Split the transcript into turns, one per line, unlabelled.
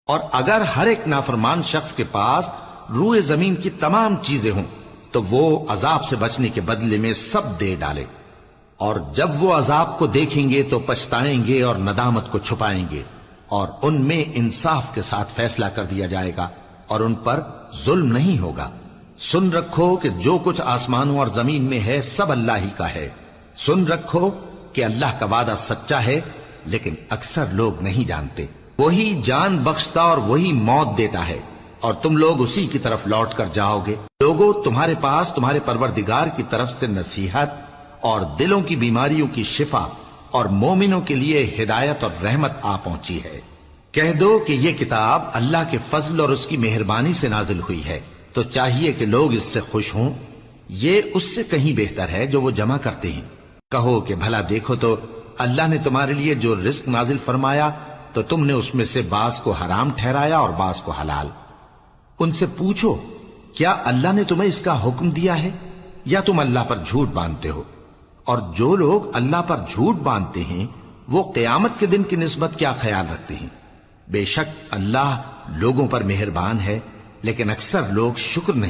اور اگر ہر ایک نافرمان شخص کے پاس روئے زمین کی تمام چیزیں ہوں تو وہ عذاب سے بچنے کے بدلے میں سب دے ڈالے، اور جب وہ عذاب کو دیکھیں گے تو پچھتائیں گے اور ندامت کو چھپائیں گے، اور ان میں انصاف کے ساتھ فیصلہ کر دیا جائے گا اور ان پر ظلم نہیں ہوگا۔ سن رکھو کہ جو کچھ آسمانوں اور زمین میں ہے سب اللہ ہی کا ہے۔ سن رکھو کہ اللہ کا وعدہ سچا ہے، لیکن اکثر لوگ نہیں جانتے۔ وہی جان بخشتا اور وہی موت دیتا ہے، اور تم لوگ اسی کی طرف لوٹ کر جاؤ گے۔ لوگوں، تمہارے پاس تمہارے پروردگار کی طرف سے نصیحت اور دلوں کی بیماریوں کی شفا اور مومنوں کے لیے ہدایت اور رحمت آ پہنچی ہے۔ کہہ دو کہ یہ کتاب اللہ کے فضل اور اس کی مہربانی سے نازل ہوئی ہے، تو چاہیے کہ لوگ اس سے خوش ہوں۔ یہ اس سے کہیں بہتر ہے جو وہ جمع کرتے ہیں۔ کہو کہ بھلا دیکھو تو اللہ نے تمہارے لیے جو رزق نازل فرمایا تو تم نے اس میں سے بعض کو حرام ٹھہرایا اور بعض کو حلال۔ ان سے پوچھو، کیا اللہ نے تمہیں اس کا حکم دیا ہے یا تم اللہ پر جھوٹ باندھتے ہو؟ اور جو لوگ اللہ پر جھوٹ باندھتے ہیں وہ قیامت کے دن کی نسبت کیا خیال رکھتے ہیں؟ بے شک اللہ لوگوں پر مہربان ہے، لیکن اکثر لوگ شکر نہیں